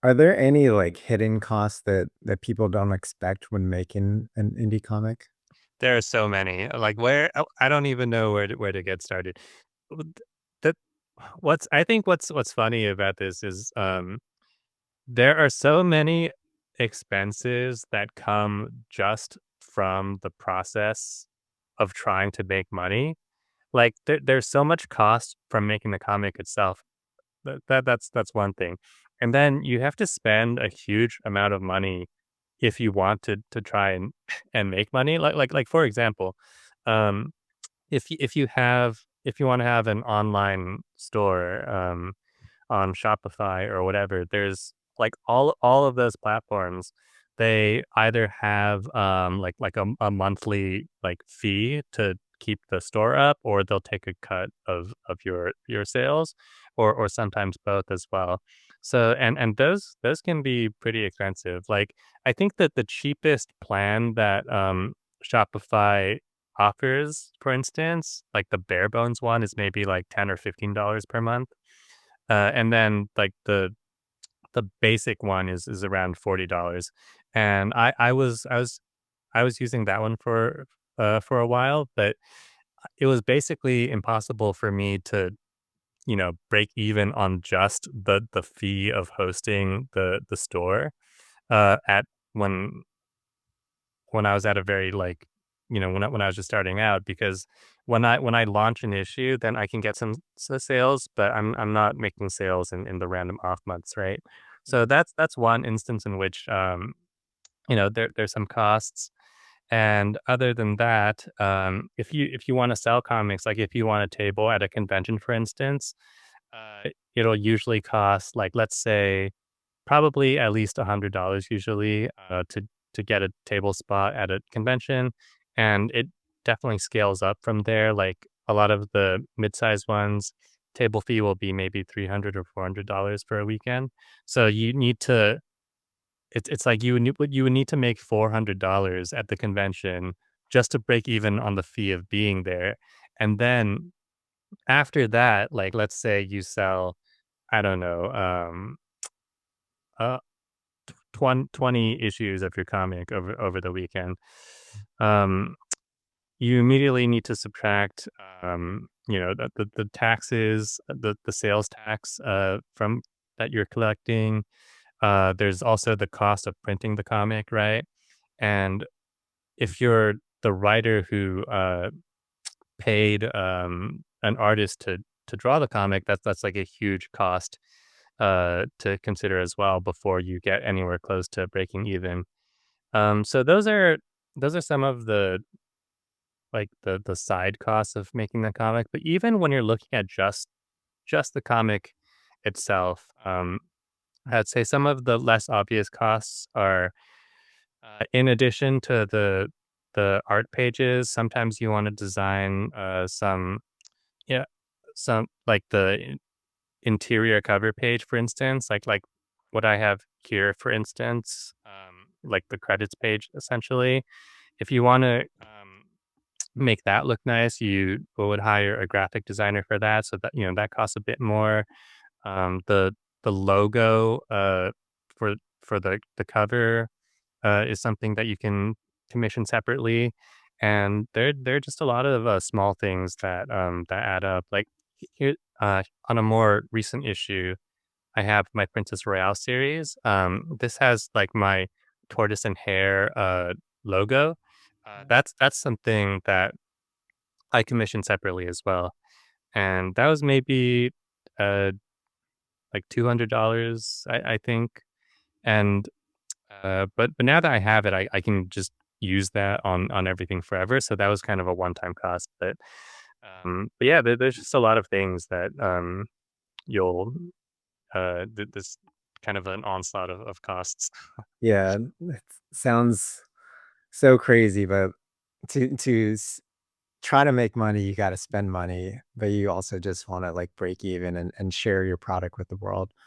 Are there any, like, hidden costs that people don't expect when making an indie comic? There are so many, like, where I don't even know where to get started. W th that what's funny about this is, there are so many expenses that come just from the process of trying to make money. Like, there's so much cost from making the comic itself. That's one thing, and then you have to spend a huge amount of money if you want to try and and make money. Like for example, um, if you wanna have an online store, on Shopify or whatever, there's like all of those platforms, they either have like a monthly like fee to keep the store up, or they'll take a cut of your sales, or sometimes both as well. So and those can be pretty expensive. Like I think that the cheapest plan that Shopify offers, for instance, like the bare bones one is maybe like $10 or $15 per month. And then like the basic one is around $40. And I was using that one for a while, but it was basically impossible for me to, break even on just the fee of hosting the store at when when I was at a very like, when I was just starting out, because when I launch an issue, then I can get some sales, but I'm not making sales in the random off months, right? So that's one instance in which there's some costs. And other than that, if you want to sell comics, like if you want a table at a convention, for instance, it'll usually cost, like, let's say, probably at least $100 usually, to get a table spot at a convention, and it definitely scales up from there. Like, a lot of the mid-sized ones, table fee will be maybe $300 or $400 for a weekend. So you need to it's like you would need to make $400 at the convention just to break even on the fee of being there, and then after that, like, let's say you sell, I don't know, uh 20 issues of your comic over the weekend. Um, you immediately need to subtract, the taxes, the sales tax, from that you're collecting. There's also the cost of printing the comic, right? And if you're the writer who, paid, an artist to draw the comic, that's like a huge cost, to consider as well before you get anywhere close to breaking even. So those are some of the, like, the side costs of making the comic. But even when you're looking at just the comic itself, I'd say some of the less obvious costs are, in addition to the art pages, sometimes you want to design, yeah some like the interior cover page, for instance, like what I have here, for instance, like the credits page, essentially. If you want to make that look nice, you would hire a graphic designer for that. So that that costs a bit more. The logo for the cover is something that you can commission separately, and there are just a lot of small things that add up. Like here, on a more recent issue, I have my Princess Royale series. This has like my tortoise and hare logo. That's something that I commissioned separately as well, and that was maybe uh like $200, I think. And but now that I have it, I can just use that on everything forever. So that was kind of a one time cost, but yeah, there's just a lot of things that you'll this kind of an onslaught of costs. Yeah, it sounds so crazy, but to try to make money, you gotta spend money, but you also just wanna, like, break even and share your product with the world.